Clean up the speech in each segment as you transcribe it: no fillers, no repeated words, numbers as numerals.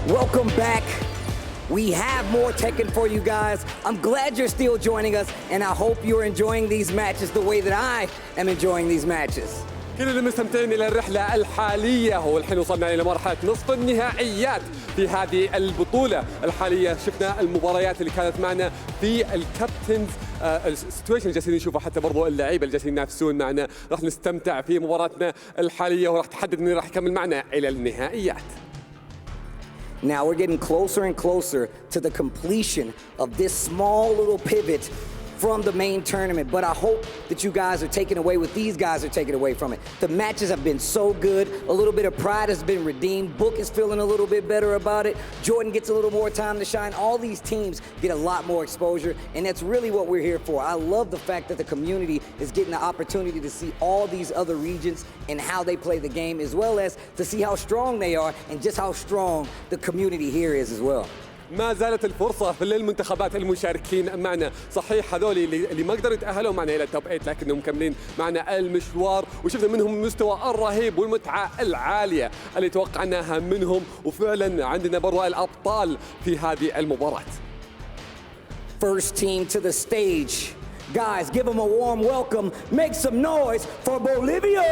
Welcome back. We have more Tekken for you guys. I'm glad you're still joining us, and I hope you're enjoying these matches the way that I am enjoying these matches. كلنا مستمتعين إلى الرحلة الحالية، والحين وصلنا إلى مرحلة نصف النهائيات في هذه البطولة الحالية. شفنا المباريات اللي كانت معنا في الكابتنز السيتويشن جالسين نشوفها، حتى برضو اللعيبة اللي جالسين ينافسون معنا. راح نستمتع في مباراتنا الحالية وراح تحدد من راح يكمل معنا إلى النهائيات. Now we're getting closer and closer to the completion of this small little pivot from the main tournament, but I hope that you guys are taking away what these guys are taking away from it. The matches have been so good. A little bit of pride has been redeemed. Book is feeling a little bit better about it. Jordan gets a little more time to shine. All these teams get a lot more exposure, and that's really what we're here for. I love the fact that the community is getting the opportunity to see all these other regions and how they play the game, as well as to see how strong they are and just how strong the community here is as well. ما زالت الفرصة للمنتخبات المشاركين معنا. صحيح هذول اللي ما قدروا يتأهلوا معنا إلى التوب 8، لكنهم مكملين معنا المشوار، وشفنا منهم المستوى الرهيب والمتعة العالية اللي توقعناها منهم، وفعلا عندنا برضو الأبطال في هذه المباراة. First team to the stage. Guys, give them a warm welcome. Make some noise for Bolivia!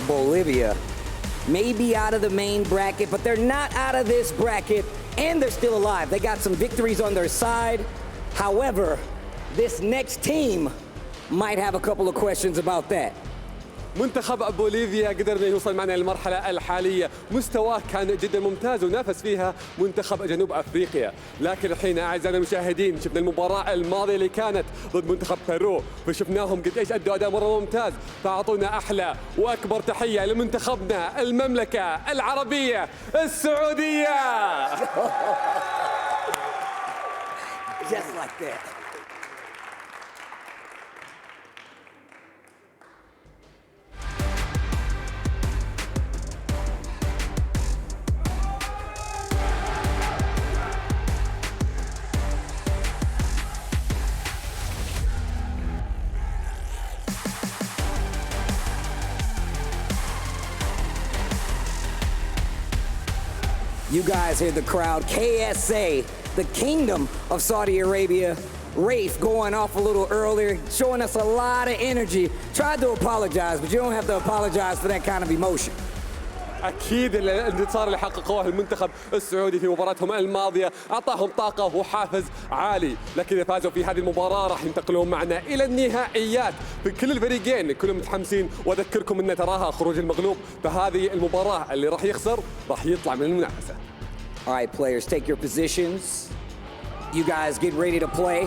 Bolivia may be out of the main bracket, but they're not out of this bracket, and they're still alive. They got some victories on their side. However, this next team might have a couple of questions about that. منتخب بوليفيا قدر انه يوصل معنا للمرحله الحاليه، مستواه كان جدا ممتاز ونافس فيها منتخب جنوب افريقيا، لكن الحين اعزائنا المشاهدين شفنا المباراه الماضيه اللي كانت ضد منتخب بيرو، فشفناهم قد ايش ادوا اداء مره ممتاز، فاعطونا احلى واكبر تحيه لمنتخبنا المملكه العربيه السعوديه. Just like that. You guys hear the crowd. KSA, the Kingdom of Saudi Arabia. Rafe going off a little earlier, showing us a lot of energy. Tried to apologize, but you don't have to apologize for that kind of emotion. أكيد الانتصار اللي حققوه المنتخب السعودي في مباراتهم الماضية أعطاهم طاقة وحافز عالي، لكن إذا فازوا في هذه المباراة راح ينتقلون معنا إلى النهائيات. في كل الفريقين كلهم متحمسين، وأذكركم أن تراها خروج المغلوب، فهذه المباراة اللي راح يخسر راح يطلع من المنافسة. All right, players, take your positions. You guys get ready to play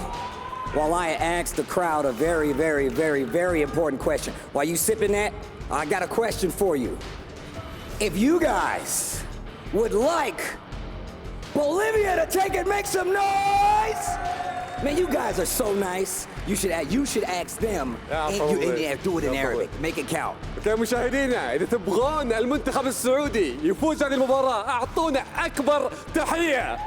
while I ask the crowd a very, very, very, very important question. While you sipping that, I got a question for you. If you guys would like Bolivia to take it, make some noise. Man, you guys are so nice. You should ask them and do it in Arabic. Make it count. مشاهدينا إذا تبغون المنتخب السعودي يفوز هذه المباراة أعطونا أكبر تحية.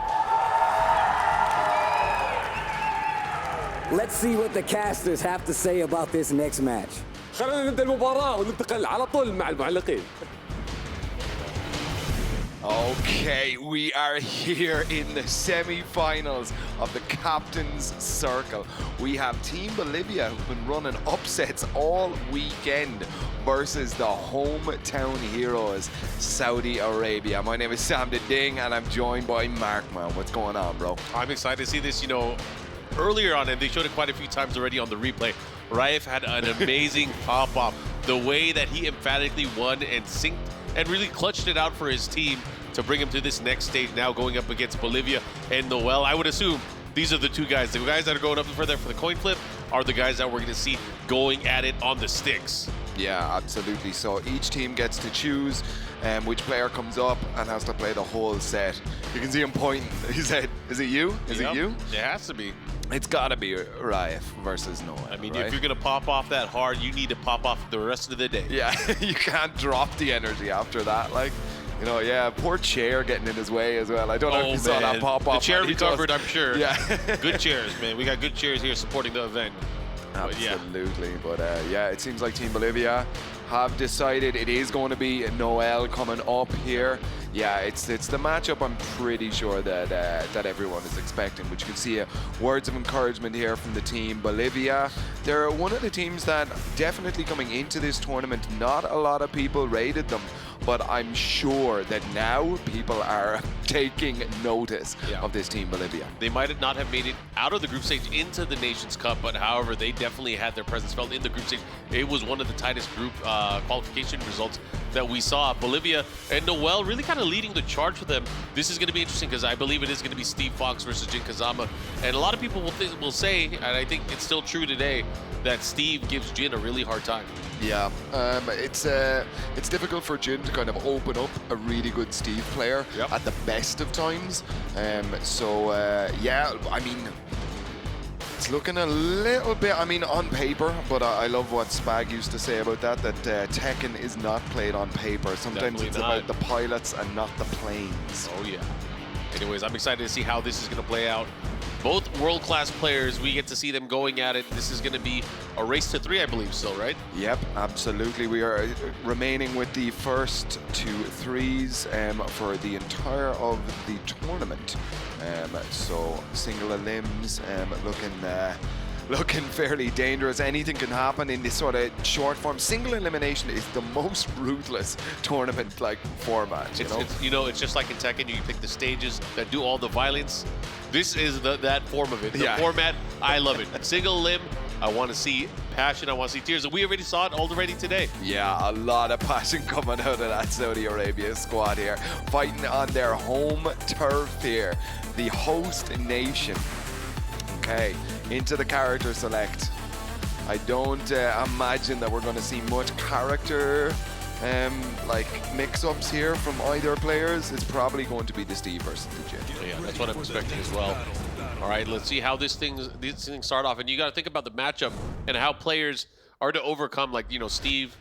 Let's see what the casters have to say about this next match. خلينا نبدأ المباراة وننتقل على طول مع المعلقين. Okay, we are here in the semi-finals of the Captain's Circle. We have Team Bolivia who've been running upsets all weekend versus the hometown heroes, Saudi Arabia. My name is Sam the Ding and I'm joined by Mark, man. What's going on, bro? I'm excited to see this, you know, earlier on, and they showed it quite a few times already on the replay. Raif had an amazing pop-off. The way that he emphatically won and synced and really clutched it out for his team to bring him to this next stage now, going up against Bolivia and Noel. I would assume these are the two guys. The guys that are going up for the coin flip are the guys that we're going to see going at it on the sticks. Yeah, absolutely. So each team gets to choose which player comes up and has to play the whole set. You can see him pointing. He said, "Is it you? Is it you?" It has to be. It's got to be Raif versus Noah. I mean, right? if you're going to pop off that hard, you need to pop off the rest of the day. Yeah, you can't drop the energy after that. Like, you know, yeah, poor chair getting in his way as well. I don't know if you saw that pop off. The chair recovered, I'm sure. Yeah. Good chairs, man. We got good chairs here supporting the event. Absolutely. But yeah, it seems like Team Bolivia have decided it is going to be Noel coming up here. Yeah, it's the matchup I'm pretty sure that that everyone is expecting, which you can see words of encouragement here from the team Bolivia. They're one of the teams that definitely coming into this tournament, not a lot of people rated them, but I'm sure that now people are taking notice of this team Bolivia. They might not have made it out of the group stage into the Nations Cup, but however, they definitely had their presence felt in the group stage. It was one of the tightest group qualification results that we saw. Bolivia and Noel really kind of leading the charge for them. This is going to be interesting because I believe it is going to be Steve Fox versus Jin Kazama. And a lot of people will say, and I think it's still true today, that Steve gives Jin a really hard time. Yeah, it's difficult for Jin to kind of open up a really good Steve player at the best of times. Yeah, I mean, it's looking a little bit, I mean, on paper, but I love what Spag used to say about that Tekken is not played on paper. Sometimes Definitely it's not. about the pilots and not the planes. Oh, yeah. Anyways, I'm excited to see how this is going to play out. Both world-class players, we get to see them going at it. This is going to be a race to 3, I believe, still, right? Yep, absolutely. We are remaining with the first 2 threes for the entire of the tournament. So single limbs looking fairly dangerous. Anything can happen in this sort of short form. Single elimination is the most ruthless tournament-like format. It's just like in Tekken, you pick the stages that do all the violence. This is that form of it. The format, I love it. Single limb, I want to see passion, I want to see tears. And we already saw it already today. Yeah, a lot of passion coming out of that Saudi Arabia squad here. Fighting on their home turf here. The host nation. Okay, into the character select. I don't imagine that we're going to see much character like mix-ups here from either players. It's probably going to be the Steve versus the Jin. Yeah, that's what I'm expecting as well. All right, let's see how these things start off. And you got to think about the matchup and how players are to overcome. Like, you know, Steve,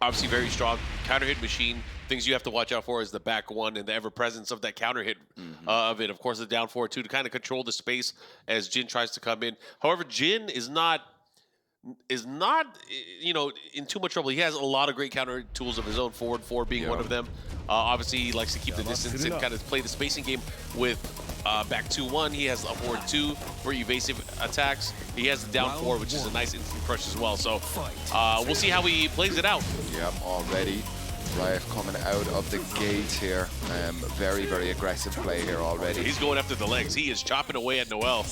obviously very strong counter hit machine. Things you have to watch out for is the back one and the ever presence of that counter hit of it. Of course, the down forward too, to kind of control the space as Jin tries to come in. However, Jin is not, you know, in too much trouble. He has a lot of great counter tools of his own, forward 4 being one of them. Obviously, he likes to keep the distance and kind of play the spacing game with back 2-1. He has a forward 2 for evasive attacks. He has the down 4, which is a nice instant crush as well. So we'll see how he plays it out. Yep, already. Raif coming out of the gate here. Very, very aggressive play here already. He's going after the legs. He is chopping away at Noel.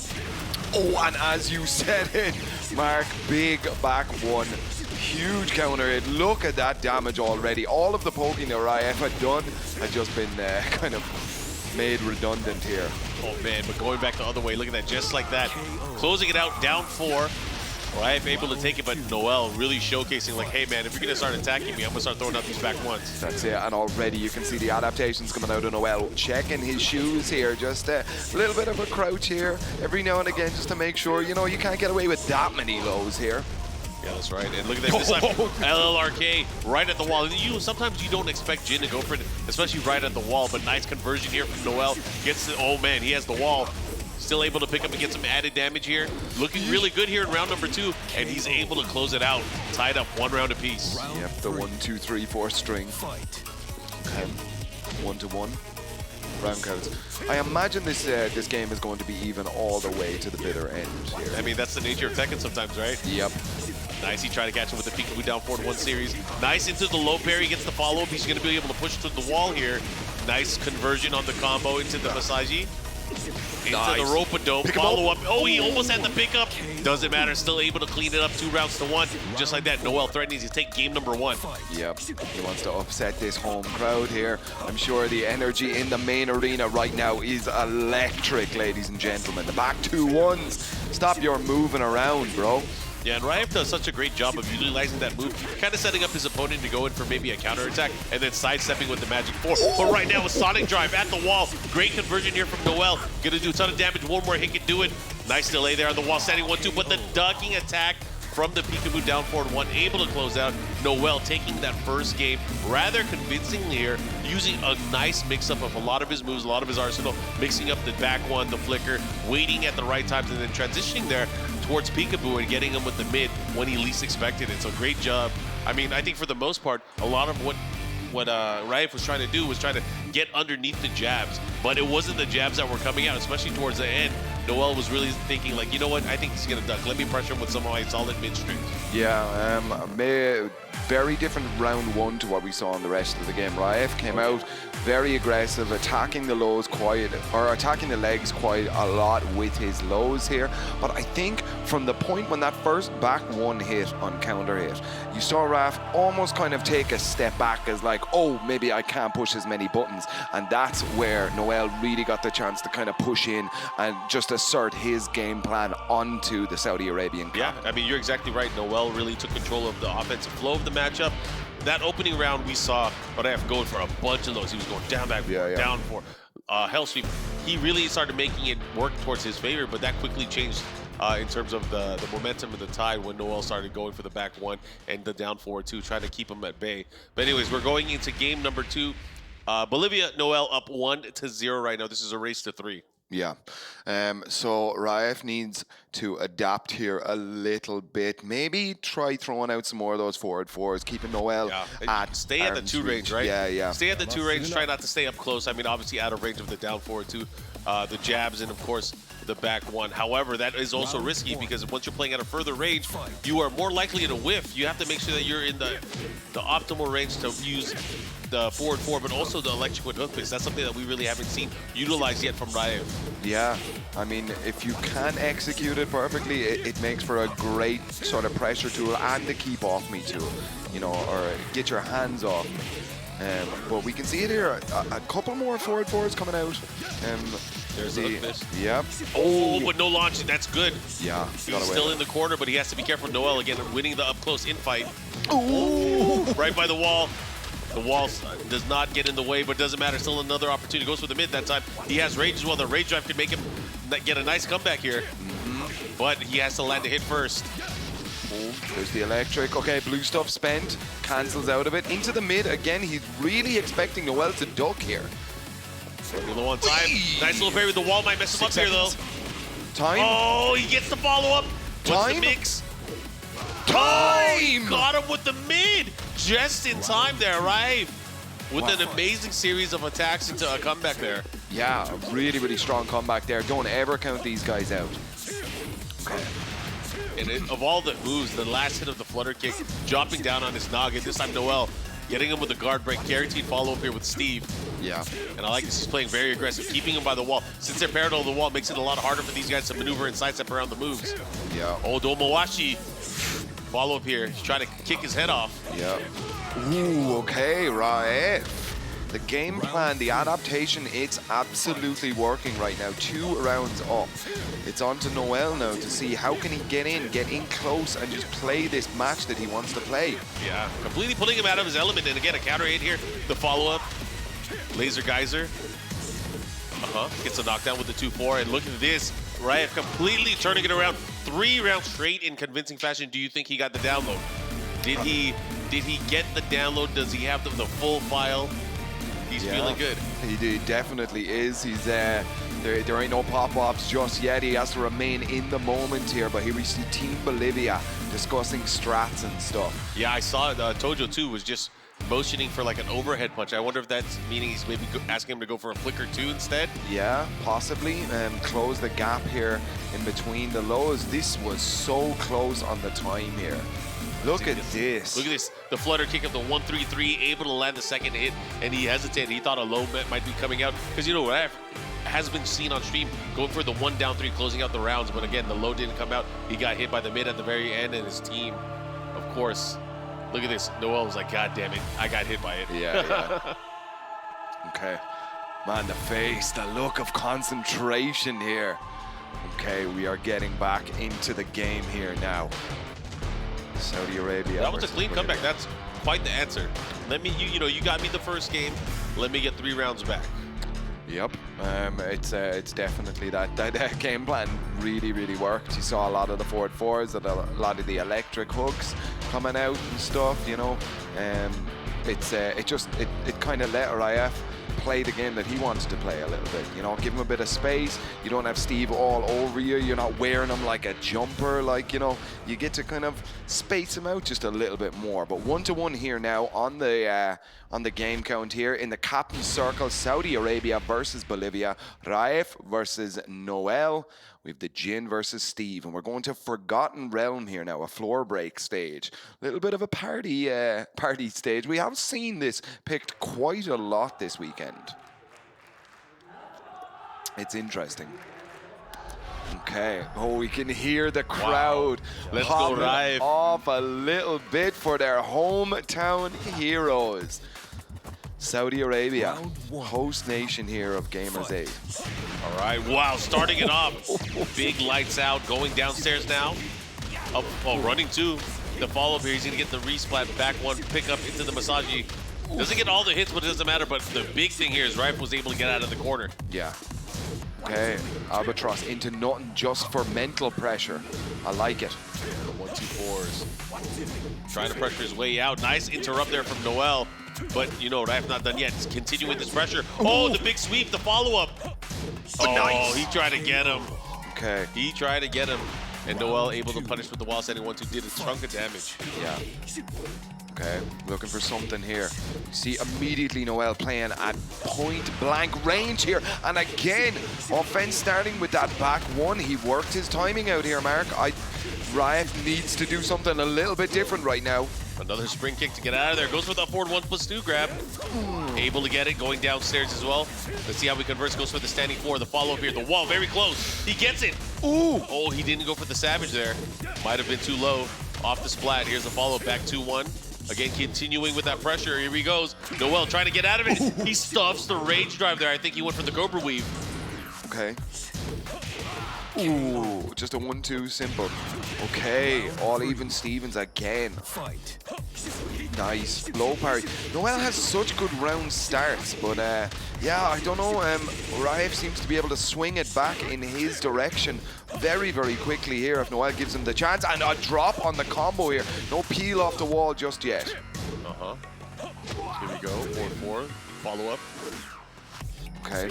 Oh, and as you said it, Mark, big back 1. Huge counter hit. Look at that damage already. All of the poking that Raif had done had just been kind of made redundant here. Oh, man, but going back the other way, look at that, just like that. Closing it out, down 4. Raif able to take it, but Noel really showcasing like, hey man, if you're gonna start attacking me, I'm gonna start throwing out these back ones. That's it, and already you can see the adaptations coming out of Noel. Checking his shoes here, just a little bit of a crouch here, every now and again, just to make sure, you know, you can't get away with that many lows here. Yeah, that's right. And look at that, this time, LLRK right at the wall. Sometimes you don't expect Jin to go for it, especially right at the wall, but nice conversion here from Noel. Gets the, oh man, he has the wall. Still able to pick up and get some added damage here. Looking really good here in round number 2, and he's able to close it out. Tied up 1 round apiece. Yep, the 1, 2, 3, 4 string. Okay, 1-to-1. Round counts. I imagine this game is going to be even all the way to the bitter end here. I mean, that's the nature of Tekken sometimes, right? Yep. Nice, he tried to catch him with the peekaboo down forward 1 series. Nice into the low parry, gets the follow-up. He's going to be able to push through the wall here. Nice conversion on the combo into the Masaji. Into the rope-a-dope, follow-up. Oh, he almost had the pickup. Doesn't matter, still able to clean it up 2 rounds to 1. Just like that, Noel threatening to take game number 1. Yep, he wants to upset this home crowd here. I'm sure the energy in the main arena right now is electric, ladies and gentlemen. The back 2 1s. Stop your moving around, bro. Yeah, and Riyadh does such a great job of utilizing that move, kind of setting up his opponent to go in for maybe a counterattack, and then sidestepping with the Magic 4. But right now, a Sonic Drive at the wall. Great conversion here from Noel. Gonna do a ton of damage. One more hit can do it. Nice delay there on the wall, standing 1-2, but the ducking attack from the Peekaboo down forward 1, able to close out. Noel taking that first game rather convincingly here, using a nice mix-up of a lot of his moves, a lot of his arsenal, mixing up the back one, the flicker, waiting at the right times, and then transitioning there towards Peekaboo and getting him with the mid when he least expected it. So great job. I mean, I think for the most part, a lot of what Riyadh was trying to do was trying to get underneath the jabs, but it wasn't the jabs that were coming out, especially towards the end. Noel was really thinking, like, you know what, I think he's going to duck. Let me pressure him with some of my solid mid-strings. Yeah, very different round 1 to what we saw in the rest of the game. Riyadh came out very aggressive, attacking the lows attacking the legs quite a lot with his lows here. But I think from the point when that first back 1 hit on counter hit, you saw Raf almost kind of take a step back as like, oh, maybe I can't push as many buttons. And that's where Noel really got the chance to kind of push in and just assert his game plan onto the Saudi Arabian camp. Yeah, I mean, you're exactly right. Noel really took control of the offensive flow of the matchup. That opening round, we saw Riyadh going for a bunch of those. He was going down, back, down for hell sweep. He really started making it work towards his favor, but that quickly changed in terms of the momentum and the tide when Noel started going for the back 1 and the down forward 2, trying to keep him at bay. But anyways, we're going into game number 2. Bolivia, Noel up 1-0 right now. This is a race to 3. Yeah, so Riyadh needs to adapt here a little bit. Maybe try throwing out some more of those forward 4s, keeping Noel at stay at the 2 range, right? Yeah. Stay at the 2 range. Try not to stay up close. I mean, obviously out of range of the down forward 2, the jabs, and of course the back 1. However, that is also risky because once you're playing at a further range, you are more likely to whiff. You have to make sure that you're in the optimal range to use the forward 4, but also the electric with hook picks. That's something that we really haven't seen utilized yet from Riyadh. Yeah, I mean, if you can execute it perfectly, it makes for a great sort of pressure tool and a keep off me tool, you know, or get your hands off. But we can see it here, a couple more forward 4s coming out. There's the hook fist. Yep. Oh, but no launch. That's good. Yeah. He's still in the corner, but he has to be careful. Noel again winning the up close infight. Ooh. Right by the wall. The wall does not get in the way, but doesn't matter. Still another opportunity. Goes for the mid that time. He has rage as well. The rage drive could make him get a nice comeback here. But he has to land the hit first. There's the electric. Okay, blue stuff spent. Cancels out of it. Into the mid. Again, he's really expecting Noel to duck here. Low on time. Nice little parry. The wall might mess him up here, though. Time. Oh, he gets the follow-up. What's the mix? Time! Oh, got him with the mid. Just in time there, right? With an amazing series of attacks into a comeback there. Yeah, a really, really strong comeback there. Don't ever count these guys out. Okay. And of all the moves, the last hit of the flutter kick, dropping down on his noggin. This time Noel getting him with a guard break. Guaranteed follow-up here with Steve. Yeah. And I like this. He's playing very aggressive, keeping him by the wall. Since they're parallel to the wall, it makes it a lot harder for these guys to maneuver and sidestep around the moves. Yeah. Oh, Domowashi. Follow-up here. He's trying to kick his head off. Yeah. Ooh, okay, right. The game plan, the adaptation, it's absolutely working right now. 2 rounds up. It's on to Noel now to see how can he get in close, and just play this match that he wants to play. Yeah, completely putting him out of his element. And again, a counter hit here. The follow-up. Laser Geyser. Gets a knockdown with the 2-4. And look at this. Riyadh completely turning it around. 3 rounds straight in convincing fashion. Do you think he got the download? Did he get the download? Does he have the full file? He's feeling good. He definitely is. He's there ain't no pop-ups just yet. He has to remain in the moment here. But here we see Team Bolivia discussing strats and stuff. Yeah, I saw it. Tojo too was just motioning for like an overhead punch. I wonder if that's meaning he's maybe asking him to go for a flicker 2 instead. Yeah, possibly. Close the gap here in between the lows. This was so close on the time here. Look at this. Look at this. The flutter kick of the 1-3-3, able to land the second hit, and he hesitated. He thought a low might be coming out. Because, you know, what has been seen on stream, going for the 1-down-3, closing out the rounds. But again, the low didn't come out. He got hit by the mid at the very end, and his team, of course. Look at this. Noel was like, God damn it, I got hit by it. Yeah. Okay. Man, the face, the look of concentration here. Okay, we are getting back into the game here now. Saudi Arabia. That was a versus clean Bolivia. comeback. That's quite the answer. Let me, you got me the first game. Let me get 3 rounds back. Yep, it's definitely that game plan really worked. You saw a lot of the forward fours, a lot of the electric hooks coming out and stuff. You know, it kind of let Riyadh play the game that he wants to play a little bit. You know, give him a bit of space. You don't have Steve all over you. You're not wearing him like a jumper. Like, you know, you get to kind of space him out just a little bit more. But 1-1 here now on the game count here in the captain's circle. Saudi Arabia versus Bolivia. Raif versus Noel. We have the Jin versus Steve, and we're going to Forgotten Realm here now, a floor break stage. A little bit of a party stage. We have seen this picked quite a lot this weekend. It's interesting. Okay. Oh, we can hear the crowd. Wow. Let's go, popping Raif. off a little bit for their hometown heroes. Saudi Arabia, host nation here of Gamers8. All right, wow, starting it off. Big lights out, going downstairs now. Up, running 2. The follow-up here, he's gonna get the resplat, back 1, pick up into the Masaji. Doesn't get all the hits, but it doesn't matter. But the big thing here is Raif was able to get out of the corner. Yeah. Okay, Albatross into nothing just for mental pressure. I like it. The 1-2-4s. Trying to pressure his way out. Nice interrupt there from Noel. But, you know, Raif not done yet. He's continuing this pressure. Oh, the big sweep, the follow-up. Oh, nice. He tried to get him. Okay. He tried to get him. And Noel able to punish with the wall setting 1-2, did a chunk of damage. Yeah. Okay, looking for something here. You see immediately Noel playing at point blank range here. And again, offense starting with that back 1. He worked his timing out here, Mark. Raif needs to do something a little bit different right now. Another spring kick to get out of there. Goes for the forward 1+2 grab. Able to get it, going downstairs as well. Let's see how he converts. Goes for the standing 4. The follow-up here. The wall, very close. He gets it. Ooh. Oh, he didn't go for the Savage there. Might have been too low. Off the splat. Here's the follow-up, back 2-1. Again, continuing with that pressure. Here he goes. Noel trying to get out of it. He stuffs the rage drive there. I think he went for the Cobra Weave. Okay. Ooh, just a 1-2 simple. Okay, all even Stevens again. Nice, low parry. Noel has such good round starts, but yeah, I don't know. Raif seems to be able to swing it back in his direction very quickly here if Noel gives him the chance. And a drop on the combo here. No peel off the wall just yet. Here we go, 4-4, follow up. Okay.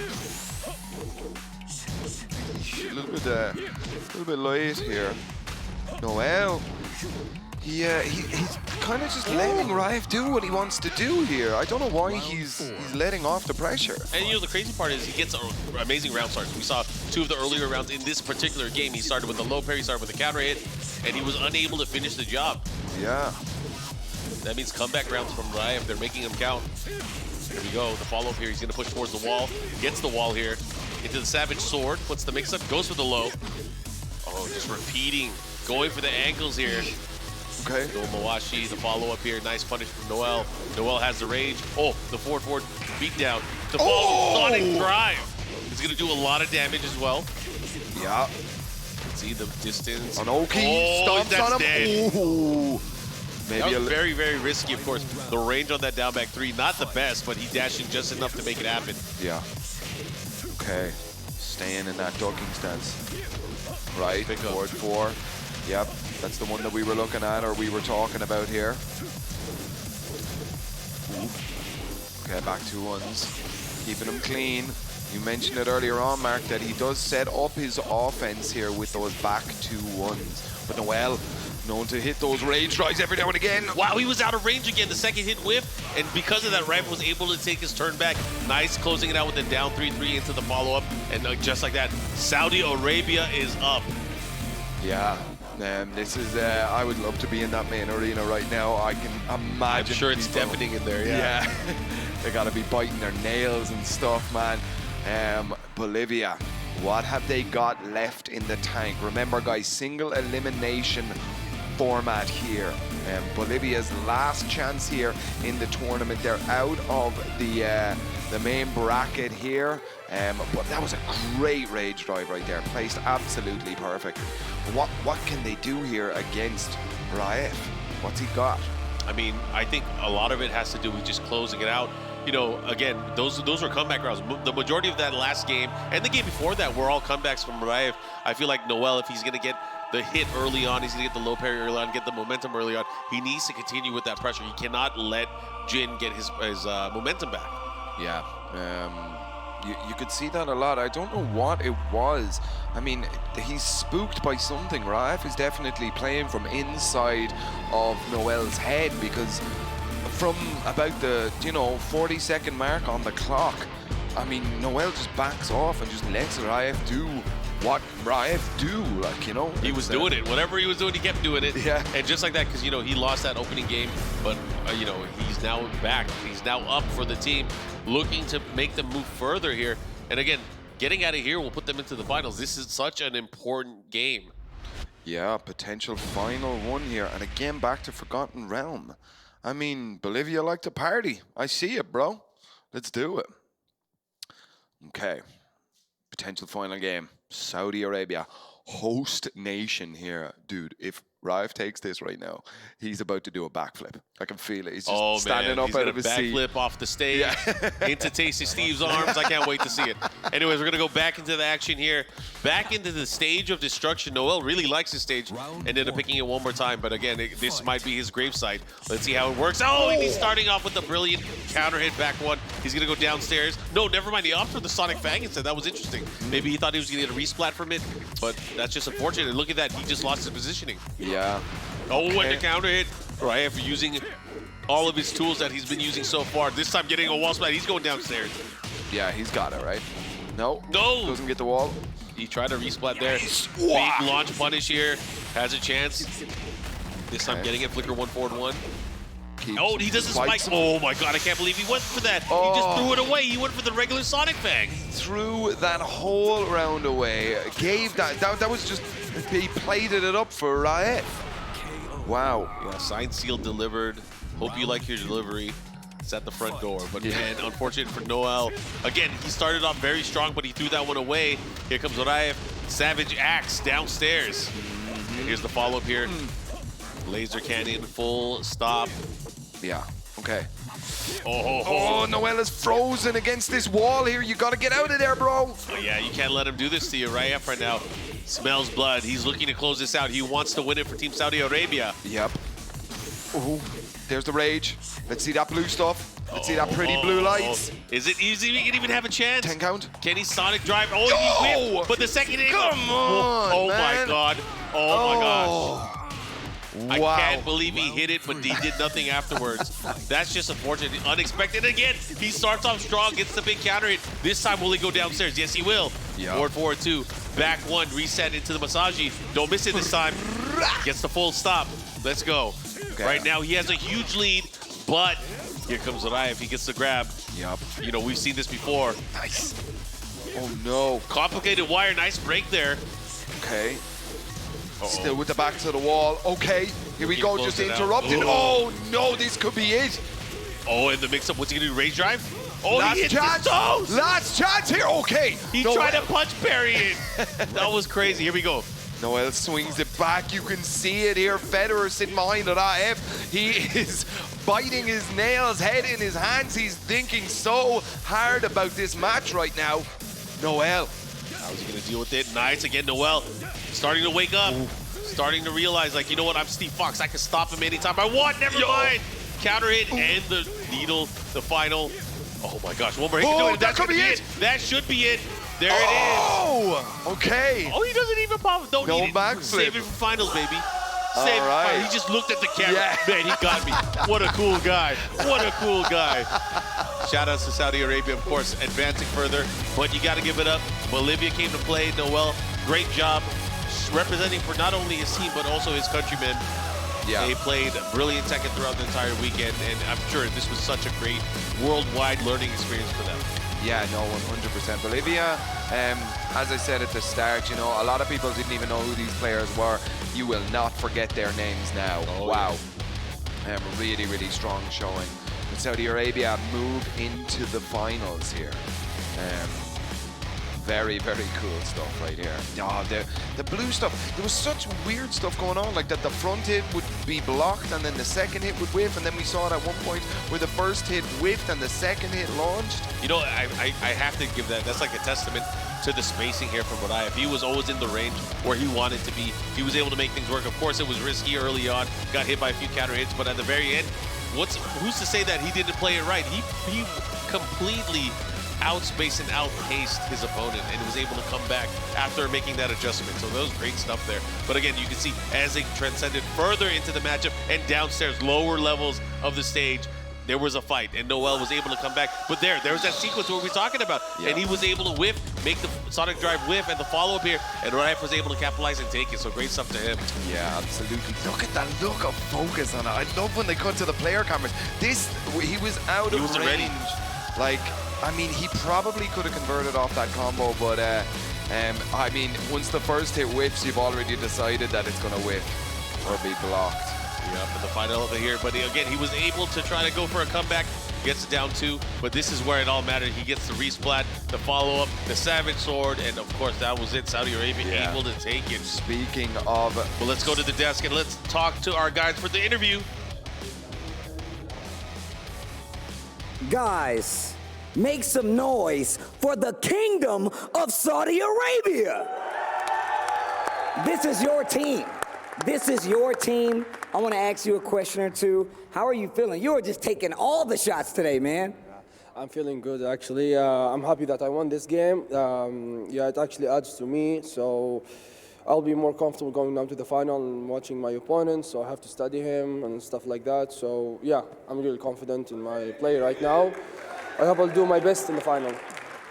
A little bit late here. Noel, he's kind of just letting Raif do what he wants to do here. I don't know why he's letting off the pressure. And you know, the crazy part is he gets amazing round starts. We saw 2 of the earlier rounds in this particular game. He started with a low parry, started with a counter hit, and he was unable to finish the job. Yeah. That means comeback rounds from Raif. They're making him count. Here we go. The follow-up here. He's going to push towards the wall. Gets the wall here. Into the Savage Sword. Puts the mix-up. Goes for the low. Oh, just repeating. Going for the ankles here. Okay. Go Mawashi. The follow-up here. Nice punish from Noel. Noel has the rage. Oh, the forward beat down. The Sonic Drive. He's going to do a lot of damage as well. Yeah. See the distance. Anoki stomps on him. Dead. Ooh. Maybe that was very risky, of course. The range on that down back 3, not the best, but he dashed in just enough to make it happen. Yeah. Okay. Staying in that ducking stance. Right, forward 4. Yep, that's the one that we were looking at or we were talking about here. Okay, back 2-1s. Keeping them clean. You mentioned it earlier on, Mark, that he does set up his offense here with those back 2-1s. But Noel, known to hit those rage drives every now and again. Wow, he was out of range again. The second hit whiff, and because of that, Raif was able to take his turn back. Nice closing it out with the down 3-3 into the follow-up, and just like that, Saudi Arabia is up. Yeah, this is, I would love to be in that main arena right now. I can imagine. I'm sure it's people, deafening in there, yeah. They gotta be biting their nails and stuff, man. Bolivia, what have they got left in the tank? Remember, guys, single elimination format here. Bolivia's last chance here in the tournament. They're out of the main bracket here. But that was a great rage drive right there, placed absolutely perfect. What can they do here against Raif? What's he got? I mean, I think a lot of it has to do with just closing it out. You know, again, those were comeback rounds. The majority of that last game and the game before that were all comebacks from Riyadh. I feel like Noel, if he's going to get the hit early on, he's going to get the low parry early on, get the momentum early on, he needs to continue with that pressure. He cannot let Jin get his momentum back. Yeah, you could see that a lot. I don't know what it was. I mean, he's spooked by something. Raif is definitely playing from inside of Noel's head, because from about the 40-second mark on the clock, I mean, Noel just backs off and just lets Raif do what Raif do, like, you know. He was doing it. Whatever he was doing, he kept doing it. Yeah. And just like that, because, you know, he lost that opening game, but, you know, he's now back. He's now up for the team, looking to make them move further here. And again, getting out of here will put them into the finals. This is such an important game. Yeah, potential final one here. And again, back to Forgotten Realm. I mean, Bolivia like to party. I see it, bro. Let's do it. Okay. Potential final game. Saudi Arabia, host nation here. Dude, if Raif takes this right now, he's about to do a backflip. I can feel it. He's just standing up out of his seat. Backflip off the stage into Tasty Steve's arms. I can't wait to see it. Anyways, we're going to go back into the action here. Back into the stage of destruction. Noel really likes his stage. Ended up picking it one more time. But again, this might be his gravesite. Let's see how it works. Oh, and he's starting off with a brilliant counter hit back one. He's going to go downstairs. No, never mind. He opted for the Sonic Fang instead. That was interesting. Maybe he thought he was going to get a resplat from it. But that's just unfortunate. And look at that. He just lost his positioning. Yeah. Oh, and the counter hit. Raif using all of his tools that he's been using so far. This time getting a wall splat. He's going downstairs. Yeah, he's got it, right? No. No. Doesn't get the wall. He tried to resplat there. Big launch punish here. Has a chance. This time getting it. Flicker 1 forward 1. Oh, he does the spike. Oh my god, I can't believe he went for that. He just threw it away. He went for the regular Sonic Fang. Threw that whole round away. Gave that was just, he plated it up for Raif. Wow. Yeah, signed, sealed, delivered. Hope you like your delivery. It's at the front door. But man, unfortunate for Noel. Again, he started off very strong, but he threw that one away. Here comes Raif. Savage Axe downstairs. Here's the follow-up here. Laser cannon, full stop. Yeah, okay. Oh, Noel is frozen against this wall here. You gotta get out of there, bro. Oh, yeah, you can't let him do this to you. Raif right now smells blood. He's looking to close this out. He wants to win it for Team Saudi Arabia. Yep. Oh, there's the rage. Let's see that blue stuff. Let's see that pretty blue lights. Is it easy? He can even have a chance. 10 count. Can he Sonic drive? Oh, he whipped. But the second hit. Come on, Oh, man. my God. Oh, my gosh. Wow. I can't believe he hit it, but he did nothing afterwards. That's just unfortunate. Unexpected again. He starts off strong, gets the big counter hit. This time, will he go downstairs? Yes, he will. Yep. Forward 2. Back 1. Reset into the Masaji. Don't miss it this time. Gets the full stop. Let's go. Okay. Right now, he has a huge lead, but here comes Raif. He gets the grab. Yep. You know, we've seen this before. Nice. Oh, no. Complicated wire. Nice break there. Okay. Still with the back to the wall. Okay, here we go, just interrupted. Oh no, this could be it. Oh, and the mix-up, what's he gonna do, rage drive? Oh, last he hits chance. his toes! Last chance here, okay. He tried to punch parry it. That was crazy, here we go. Noel swings it back, you can see it here. Federer sitting behind at AF. He is biting his nails, head in his hands. He's thinking so hard about this match right now. Noel. How's he gonna deal with it? Nice, again, Noel. Starting to wake up. Starting to realize, like, you know what, I'm Steve Fox. I can stop him anytime I want. Never mind. Counter hit and the needle, the final. Oh my gosh, one more hit. Oh, that could be it. That should be it. There it is. Oh, okay. Oh, he doesn't even pop. Don't need it. Backflip. Save it for finals, baby. Save right. it. He just looked at the camera. Yeah. Man, he got me. What a cool guy. What a cool guy. Shout outs to Saudi Arabia, of course, advancing further. But you got to give it up. Bolivia came to play. Noel, great job representing for not only his team, but also his countrymen. Yeah. They played brilliant Tekken throughout the entire weekend, and I'm sure this was such a great worldwide learning experience for them. Yeah, no, 100%. Bolivia, as I said at the start, you know, a lot of people didn't even know who these players were. You will not forget their names now. Oh, wow. Yeah. Really, really strong showing. But Saudi Arabia move into the finals here. very, very cool stuff right here. Oh, the blue stuff. There was such weird stuff going on, like that the front hit would be blocked and then the second hit would whiff, and then we saw it at one point where the first hit whiffed and the second hit launched. You know, I have to give that's like a testament to the spacing here from Riyadh. He was always in the range where he wanted to be. He was able to make things work. Of course, it was risky early on, got hit by a few counter hits, but at the very end, who's to say that he didn't play it right? He completely outspaced and outpaced his opponent and was able to come back after making that adjustment. So that was great stuff there. But again, you can see as they transcended further into the matchup and downstairs, lower levels of the stage, there was a fight, and Noel was able to come back. But there was that sequence where we were talking about, and he was able to whiff, make the Sonic Drive whiff, and the follow-up here, and Riyadh was able to capitalize and take it, so great stuff to him. Yeah, absolutely. Look at that look of focus on it. I love when they cut to the player cameras. He was out of range. Ready. Like, I mean, he probably could have converted off that combo, but I mean, once the first hit whiffs, you've already decided that it's going to whiff or be blocked. Yeah, for the final over here. But again, he was able to try to go for a comeback. Gets it down 2, but this is where it all mattered. He gets the resplat, the follow-up, the Savage Sword, and of course that was it. Saudi Arabia able to take it. Speaking of... Well, let's go to the desk and let's talk to our guys for the interview. Guys, make some noise for the Kingdom of Saudi Arabia. This is your team. This is your team. I want to ask you a question or two. How are you feeling? You were just taking all the shots today, man. I'm feeling good, actually. I'm happy that I won this game. Yeah, it actually adds to me, so I'll be more comfortable going down to the final and watching my opponent, so I have to study him and stuff like that. So, yeah, I'm really confident in my play right now. I hope I'll do my best in the final.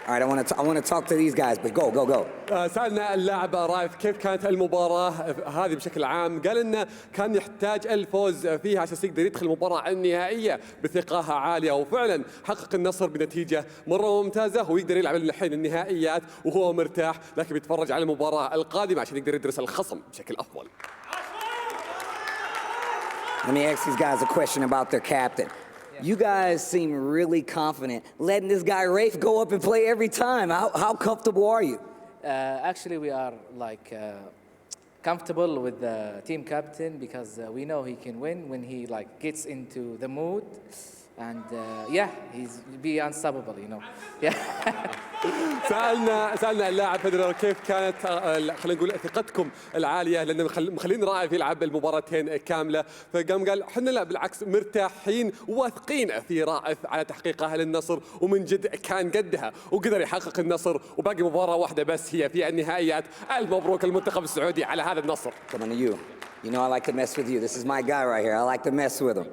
All right, I want to talk to these guys, but go. سألنا اللاعب رايف كيف كانت المباراة هذه بشكل عام. قال إنه كان يحتاج الفوز فيها عشان يقدر يدخل المباراة النهائية بثقة عالية، وفعلا حقق النصر بنتيجة مرة ممتازة، ويقدر يلعب الحين النهائيات وهو مرتاح، لكن بيتفرج على المباراة القادمة عشان يقدر يدرس الخصم بشكل أفضل. Let me ask these guys a question about their captain. You guys seem really confident letting this guy Rafe go up and play every time. How comfortable are you? Actually, we are like comfortable with the team captain because we know he can win when he like gets into the mood, and yeah, he's be unstoppable, you know. Yeah. سألنا اللاعب فيدرر كيف كانت خلينا نقول ثقتكم العالية، لأن مخلين رايف يلعب المباراتين كاملة، قال احنا لا بالعكس مرتاحين وواثقين في رايف على تحقيقه للنصر، ومن جد كان قدها وقدر يحقق النصر، وباقي مباراة واحدة بس هي في النهائيات. ألف مبروك المنتخب السعودي على هذا النصر. Coming to you. You know I like to mess with you. This is my guy right here. I like to mess with him.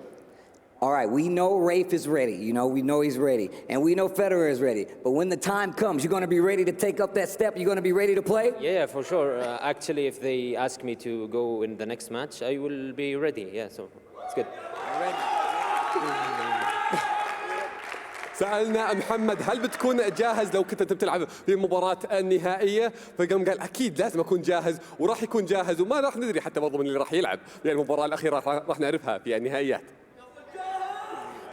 All right, we know Rafe is ready. You know, we know he's ready. And we know Federer is ready. But when the time comes, you're going to be ready to take up that step? You're going to be ready to play? Yeah, for sure. Actually, if they ask me to go in the next match, I will be ready. Yeah, so it's good. سألنا محمد هل بتكون جاهز لو كنت بتلعب في المباراة النهائية؟ قال أكيد لازم أكون جاهز وراح يكون جاهز، وما راح ندري حتى برضو من اللي راح يلعب في المباراة الأخيرة راح نعرفها في النهائيات.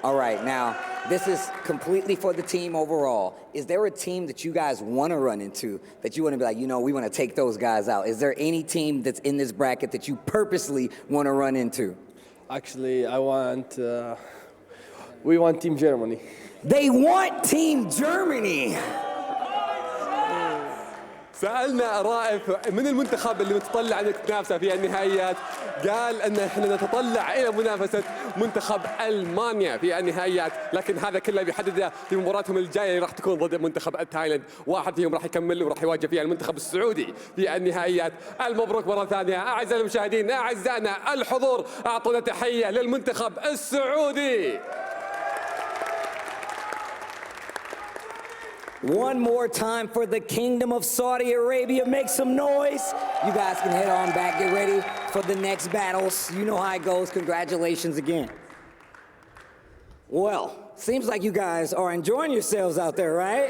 All right, now, this is completely for the team overall. Is there a team that you guys want to run into that you want to be like, you know, we want to take those guys out? Is there any team that's in this bracket that you purposely want to run into? Actually, we want Team Germany. They want Team Germany. سألنا رائف من المنتخب اللي متطلع انك تنافسه في النهائيات، قال ان احنا نتطلع الى منافسه منتخب المانيا في النهائيات، لكن هذا كله بيحدده في مباراتهم الجايه اللي راح تكون ضد منتخب تايلاند. واحد فيهم راح يكمل وراح يواجه فيها المنتخب السعودي في النهائيات. المبروك مره ثانيه اعزائي المشاهدين، اعزائنا الحضور، اعطونا تحيه للمنتخب السعودي. One more time for the Kingdom of Saudi Arabia. Make some noise. You guys can head on back, get ready for the next battles. You know how it goes. Congratulations again. Well, seems like you guys are enjoying yourselves out there, right?